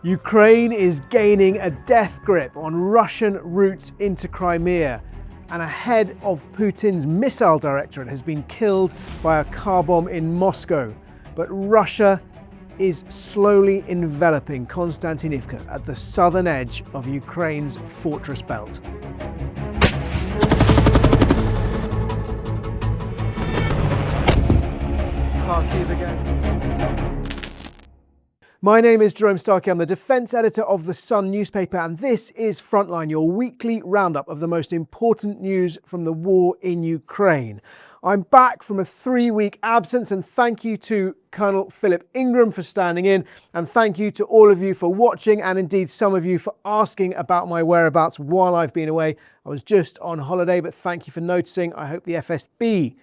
Ukraine is gaining a death grip on Russian routes into Crimea, and a head of Putin's missile directorate has been killed by a car bomb in Moscow. But Russia is slowly enveloping Konstantinivkya at the southern edge of Ukraine's fortress belt. Kharkiv again. My name is Jerome Starkey. I'm the defence editor of The Sun newspaper, and this is Frontline, your weekly roundup of the most important news from the war in Ukraine. I'm back from a 3-week absence, and thank you to Colonel Philip Ingram for standing in, and thank you to all of you for watching, and indeed some of you for asking about my whereabouts while I've been away. I was just on holiday, but thank you for noticing. I hope the FSB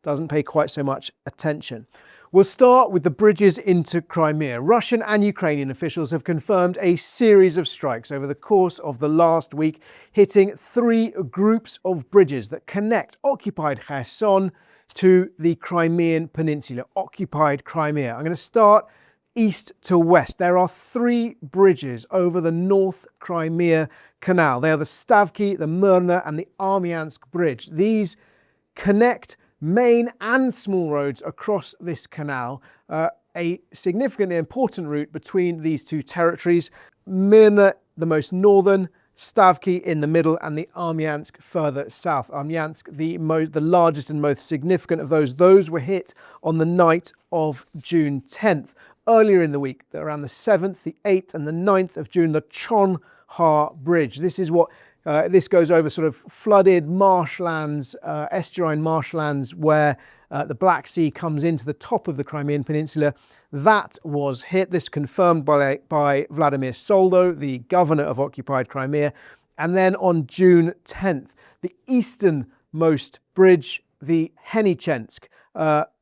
doesn't pay quite so much attention. We'll start with the bridges into Crimea. Russian and Ukrainian officials have confirmed a series of strikes over the course of the last week, hitting 3 groups of bridges that connect occupied Kherson to the Crimean Peninsula, occupied Crimea. I'm going to start east to west. There are 3 bridges over the North Crimea Canal. They are the Stavky, the Myrna and the Armyansk Bridge. These connect main and small roads across this canal, a significantly important route between these 2 territories. Myrna, the most northern, Stavky in the middle, and the Armyansk further south. Armyansk, the largest and most significant of those. Those were hit on the night of June 10th. Earlier in the week, around the 7th, the 8th and the 9th of June, the Chonhar Bridge. This is what this goes over sort of flooded marshlands, estuarine marshlands where the Black Sea comes into the top of the Crimean Peninsula. That was hit. This confirmed by Vladimir Soldo, the governor of occupied Crimea. And then on June 10th, the easternmost bridge, the Henichensk,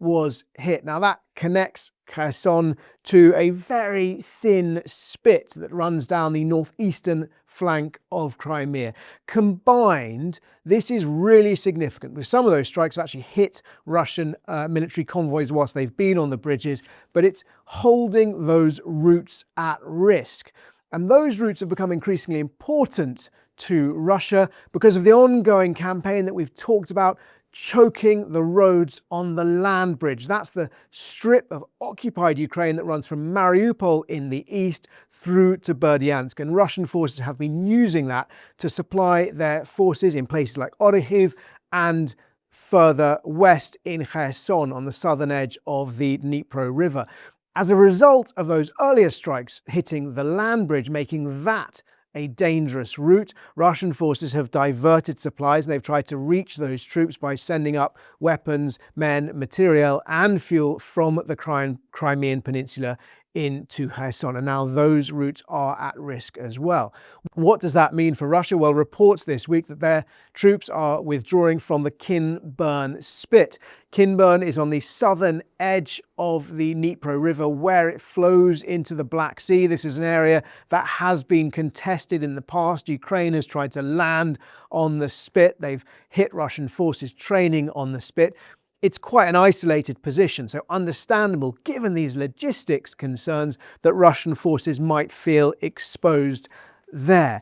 was hit. Now that connects Kherson to a very thin spit that runs down the northeastern flank of Crimea. Combined, this is really significant because some of those strikes have actually hit Russian military convoys whilst they've been on the bridges, but it's holding those routes at risk. And those routes have become increasingly important to Russia because of the ongoing campaign that we've talked about, choking the roads on the land bridge. That's the strip of occupied Ukraine that runs from Mariupol in the east through to Berdyansk. And Russian forces have been using that to supply their forces in places like Orikhiv and further west in Kherson on the southern edge of the Dnipro River. As a result of those earlier strikes hitting the land bridge, making that a dangerous route, Russian forces have diverted supplies. They've tried to reach those troops by sending up weapons, men, material and fuel from the Crimean Peninsula into Kherson, and now those routes are at risk as well. What does that mean for Russia? Well, reports this week that their troops are withdrawing from the Kinburn Spit. Kinburn is on the southern edge of the Dnipro River where it flows into the Black Sea. This is an area that has been contested in the past. Ukraine has tried to land on the Spit. They've hit Russian forces training on the Spit. It's quite an isolated position, so understandable given these logistics concerns that Russian forces might feel exposed there.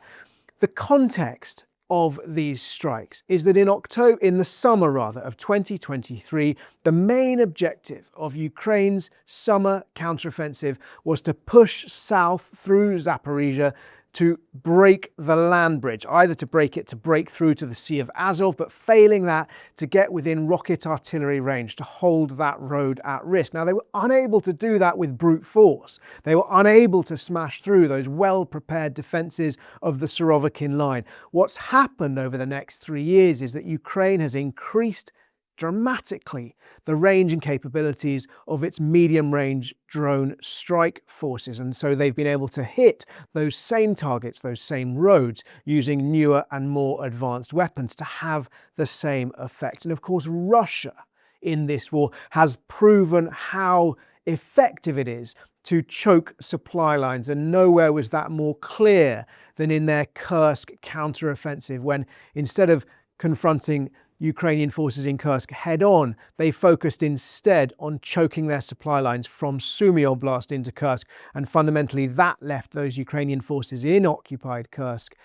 The context of these strikes is that in the summer of 2023, the main objective of Ukraine's summer counteroffensive was to push south through Zaporizhia to break the land bridge, either to break through to the Sea of Azov, but failing that, to get within rocket artillery range, to hold that road at risk. Now, they were unable to do that with brute force. They were unable to smash through those well-prepared defences of the Surovikin line. What's happened over the next 3 years is that Ukraine has increased dramatically the range and capabilities of its medium-range drone strike forces, and so they've been able to hit those same targets, those same roads, using newer and more advanced weapons to have the same effect. And of course, Russia in this war has proven how effective it is to choke supply lines, and nowhere was that more clear than in their Kursk counteroffensive, when instead of confronting Ukrainian forces in Kursk head on. They focused instead on choking their supply lines from Sumy Oblast into Kursk, and fundamentally that left those Ukrainian forces in occupied Kursk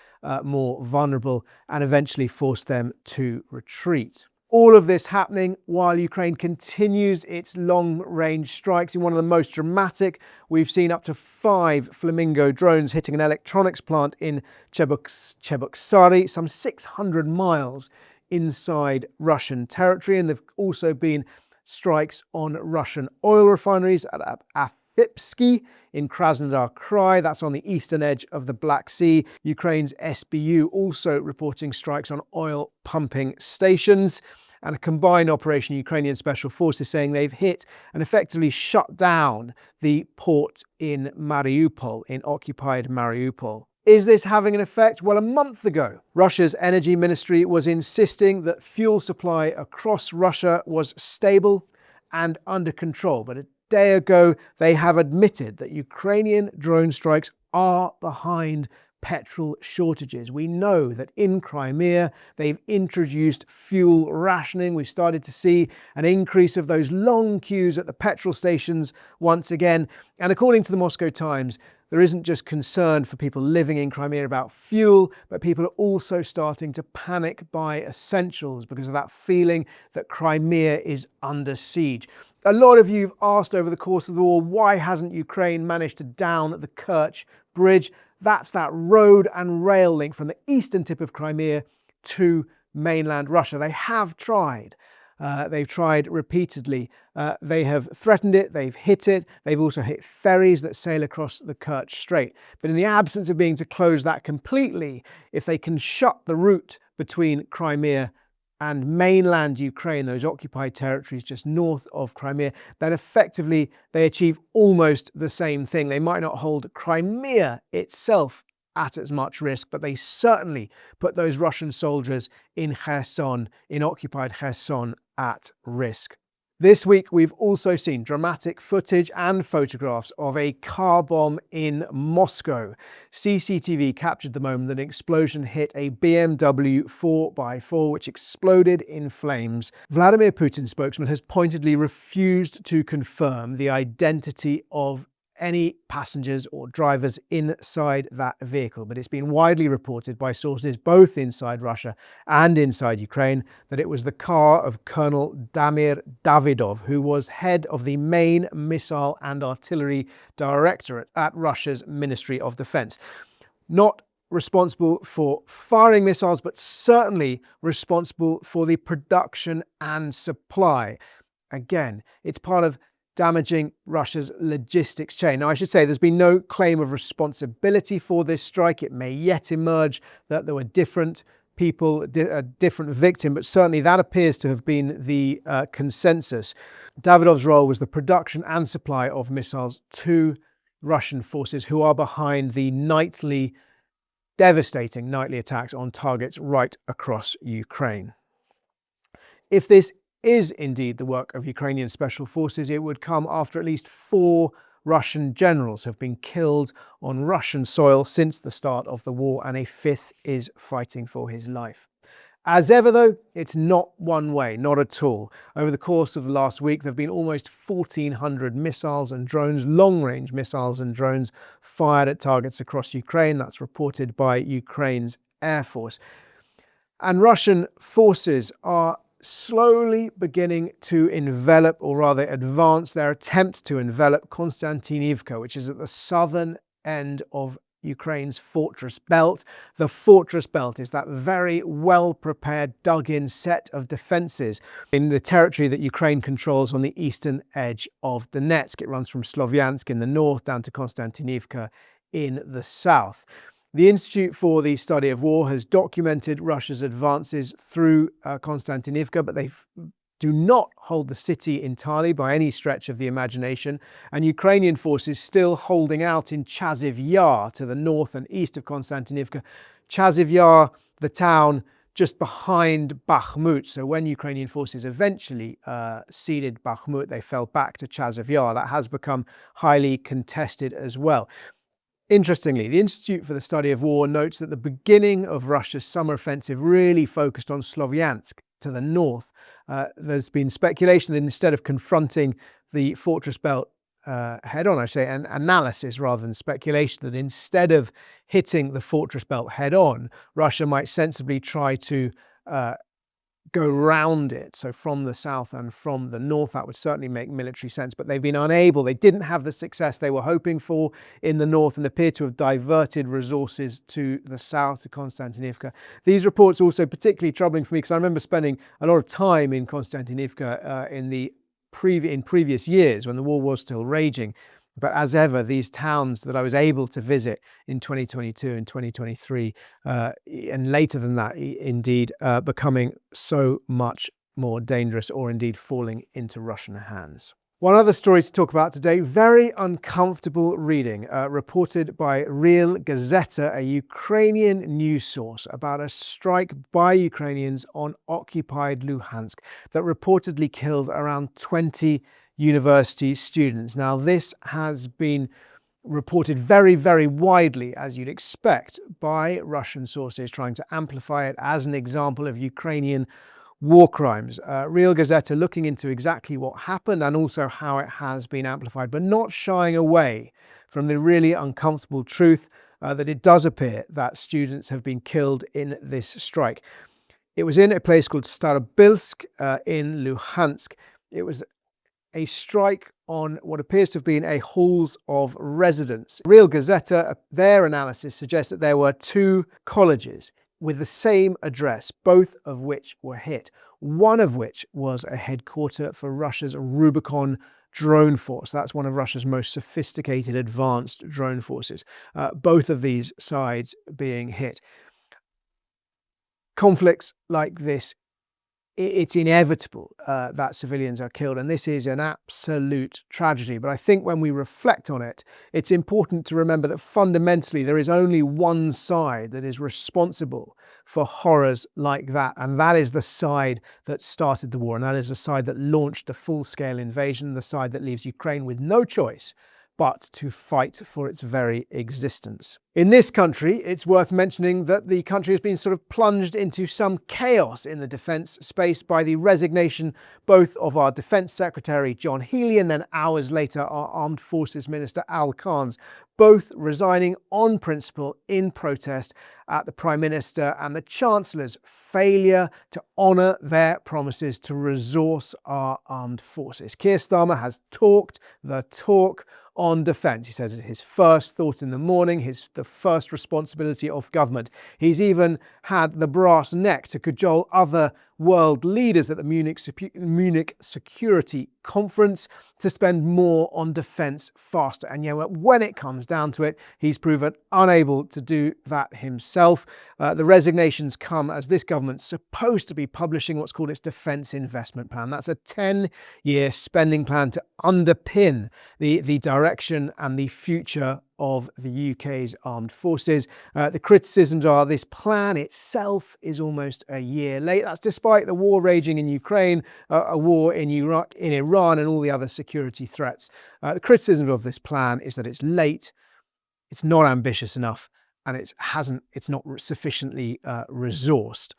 more vulnerable and eventually forced them to retreat. All of this happening while Ukraine continues its long-range strikes. In one of the most dramatic, we've seen up to 5 Flamingo drones hitting an electronics plant in Cheboksary, some 600 miles inside Russian territory. And there've also been strikes on Russian oil refineries at Afipsky in Krasnodar Krai, that's on the eastern edge of the Black Sea. Ukraine's SBU also reporting strikes on oil pumping stations, and a combined operation Ukrainian special forces saying they've hit and effectively shut down the port in Mariupol, in occupied Mariupol. Is this having an effect? Well, a month ago, Russia's energy ministry was insisting that fuel supply across Russia was stable and under control. But a day ago, they have admitted that Ukrainian drone strikes are behind petrol shortages. We know that in Crimea, they've introduced fuel rationing. We've started to see an increase of those long queues at the petrol stations once again. And according to the Moscow Times, there isn't just concern for people living in Crimea about fuel, but people are also starting to panic buy essentials because of that feeling that Crimea is under siege. A lot of you have asked over the course of the war, why hasn't Ukraine managed to down the Kerch Bridge? That's that road and rail link from the eastern tip of Crimea to mainland Russia. They have tried. They've tried repeatedly. They have threatened it, they've hit it, they've also hit ferries that sail across the Kerch Strait. But in the absence of being to close that completely, if they can shut the route between Crimea and mainland Ukraine, those occupied territories just north of Crimea, then effectively they achieve almost the same thing. They might not hold Crimea itself at as much risk, but they certainly put those Russian soldiers in Kherson, in occupied Kherson, at risk. This week, we've also seen dramatic footage and photographs of a car bomb in Moscow. CCTV captured the moment that an explosion hit a BMW 4x4, which exploded in flames. Vladimir Putin's spokesman has pointedly refused to confirm the identity of any passengers or drivers inside that vehicle, but it's been widely reported by sources both inside Russia and inside Ukraine that it was the car of Colonel Damir Davidov, who was head of the main missile and artillery directorate at Russia's Ministry of Defense. Not responsible for firing missiles, but certainly responsible for the production and supply. Again, it's part of damaging Russia's logistics chain. Now, I should say there's been no claim of responsibility for this strike. It may yet emerge that there were different people, a different victim, but certainly that appears to have been the consensus. Davidov's role was the production and supply of missiles to Russian forces who are behind the devastating nightly attacks on targets right across Ukraine. If this is indeed the work of Ukrainian special forces, it would come after at least 4 Russian generals have been killed on Russian soil since the start of the war, and a 5th is fighting for his life. As ever, though, it's not one way, not at all. Over the course of the last week, there have been almost 1,400 missiles and drones, long-range missiles and drones, fired at targets across Ukraine. That's reported by Ukraine's Air Force. And Russian forces are slowly beginning to envelop, or rather advance their attempt to envelop Konstantinivkya, which is at the southern end of Ukraine's fortress belt. The fortress belt is that very well-prepared, dug-in set of defences in the territory that Ukraine controls on the eastern edge of Donetsk. It runs from Slovyansk in the north down to Konstantinivkya in the south. The Institute for the Study of War has documented Russia's advances through Konstantinivkya, but they do not hold the city entirely by any stretch of the imagination, and Ukrainian forces still holding out in Chaziv Yar to the north and east of Konstantinivkya. Chaziv Yar, the town just behind Bakhmut. So when Ukrainian forces eventually ceded Bakhmut, they fell back to Chaziv Yar. That has become highly contested as well. Interestingly, the Institute for the Study of War notes that the beginning of Russia's summer offensive really focused on Slovyansk. to the north. There's been speculation that instead of confronting the fortress belt head-on, I say, an analysis rather than speculation, that instead of hitting the fortress belt head-on, Russia might sensibly try to go round it. So from the south and from the north, that would certainly make military sense, but they've been unable. They didn't have the success they were hoping for in the north and appear to have diverted resources to the south, to Konstantinivkya. These reports are also particularly troubling for me because I remember spending a lot of time in Konstantinivkya in previous years when the war was still raging. But as ever, these towns that I was able to visit in 2022 and 2023, and later than that, indeed, becoming so much more dangerous or indeed falling into Russian hands. One other story to talk about today, very uncomfortable reading, reported by Real Gazeta, a Ukrainian news source, about a strike by Ukrainians on occupied Luhansk that reportedly killed around 20 university students. Now, this has been reported very, very widely, as you'd expect, by Russian sources trying to amplify it as an example of Ukrainian war crimes. Real Gazeta looking into exactly what happened and also how it has been amplified, but not shying away from the really uncomfortable truth that it does appear that students have been killed in this strike. It was in a place called Starobilsk in Luhansk. It was a strike on what appears to have been a halls of residence. Real Gazeta, their analysis suggests that there were two colleges with the same address, both of which were hit, one of which was a headquarter for Russia's Rubicon drone force. That's one of Russia's most sophisticated, advanced drone forces. Both of these sides being hit. Conflicts like this, it's inevitable that civilians are killed, and this is an absolute tragedy. But I think when we reflect on it, it's important to remember that fundamentally there is only one side that is responsible for horrors like that, and that is the side that started the war, and that is the side that launched the full-scale invasion, the side that leaves Ukraine with no choice but to fight for its very existence. In this country, it's worth mentioning that the country has been sort of plunged into some chaos in the defence space by the resignation both of our Defence Secretary John Healey and then hours later our Armed Forces Minister Al Khan's, both resigning on principle in protest at the Prime Minister and the Chancellor's failure to honour their promises to resource our armed forces. Keir Starmer has talked the talk on defence. He says it's his first thought in the morning, the first responsibility of government. He's even had the brass neck to cajole other world leaders at the Munich Security Conference to spend more on defence faster. And yet, when it comes down to it, he's proven unable to do that himself. The resignations come as this government's supposed to be publishing what's called its Defence Investment Plan. That's a 10-year spending plan to underpin the direction and the future of the UK's armed forces. The criticisms are this plan itself is almost a year late. That's despite the war raging in Ukraine, a war in Iran and all the other security threats. The criticism of this plan is that it's late, it's not ambitious enough, and it's not sufficiently resourced.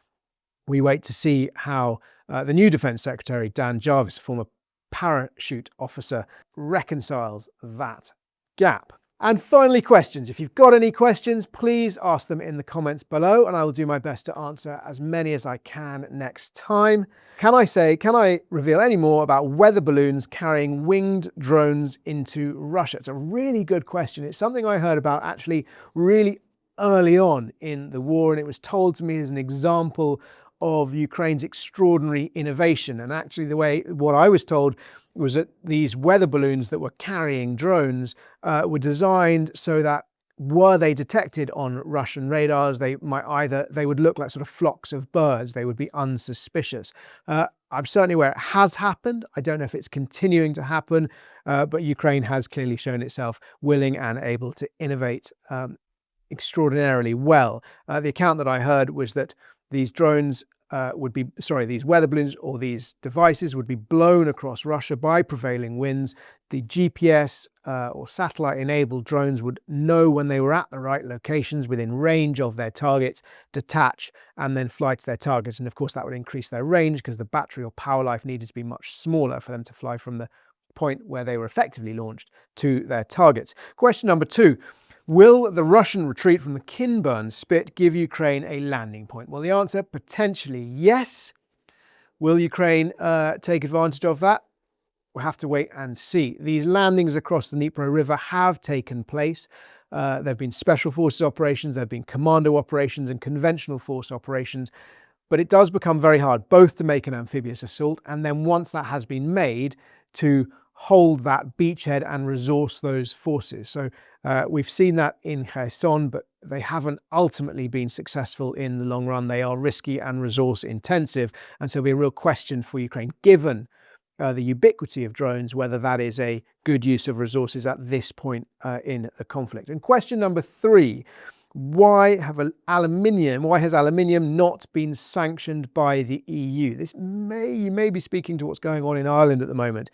We wait to see how the new Defence Secretary, Dan Jarvis, former parachute officer, reconciles that gap. And finally, questions. If you've got any questions, please ask them in the comments below and I will do my best to answer as many as I can next time. Can I reveal any more about weather balloons carrying winged drones into Russia? It's a really good question. It's something I heard about actually really early on in the war, and it was told to me as an example of Ukraine's extraordinary innovation. And actually what I was told was that these weather balloons that were carrying drones were designed so that were they detected on Russian radars, they would look like sort of flocks of birds. They would be unsuspicious. I'm certainly aware it has happened. I don't know if it's continuing to happen, but Ukraine has clearly shown itself willing and able to innovate extraordinarily well. The account that I heard was that these drones these weather balloons or these devices would be blown across Russia by prevailing winds. The GPS or satellite-enabled drones would know when they were at the right locations within range of their targets, detach and then fly to their targets. And of course, that would increase their range because the battery or power life needed to be much smaller for them to fly from the point where they were effectively launched to their targets. Question number 2. Will the Russian retreat from the Kinburn Spit give Ukraine a landing point? Well, the answer, potentially yes. Will Ukraine take advantage of that? We'll have to wait and see. These landings across the Dnipro River have taken place. There have been special forces operations, there have been commando operations and conventional force operations. But it does become very hard both to make an amphibious assault and then once that has been made to hold that beachhead and resource those forces. So we've seen that in Kherson, but they haven't ultimately been successful in the long run. They are risky and resource intensive. And so it'll be a real question for Ukraine, given the ubiquity of drones, whether that is a good use of resources at this point in the conflict. And question number 3, why has aluminium not been sanctioned by the EU? This may be speaking to what's going on in Ireland at the moment.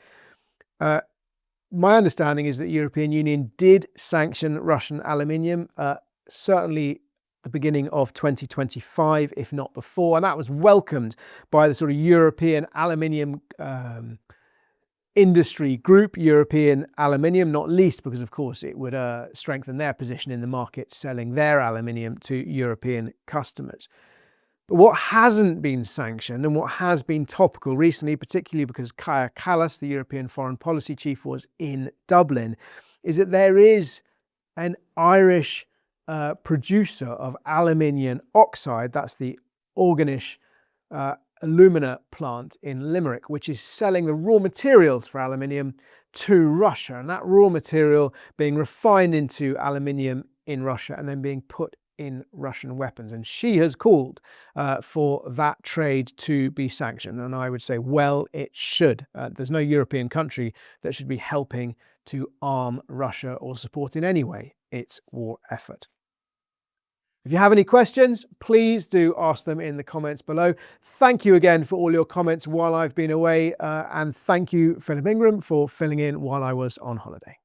My understanding is that the European Union did sanction Russian aluminium, certainly the beginning of 2025, if not before, and that was welcomed by the sort of European aluminium industry group, European Aluminium, not least because, of course, it would strengthen their position in the market, selling their aluminium to European customers. But what hasn't been sanctioned and what has been topical recently, particularly because Kaja Kallas, the European Foreign Policy Chief, was in Dublin, is that there is an Irish producer of aluminium oxide, that's the Organish alumina plant in Limerick, which is selling the raw materials for aluminium to Russia, and that raw material being refined into aluminium in Russia and then being put in Russian weapons. And she has called for that trade to be sanctioned. And I would say, well, it should. There's no European country that should be helping to arm Russia or support in any way its war effort. If you have any questions, please do ask them in the comments below. Thank you again for all your comments while I've been away. And thank you, Philip Ingram, for filling in while I was on holiday.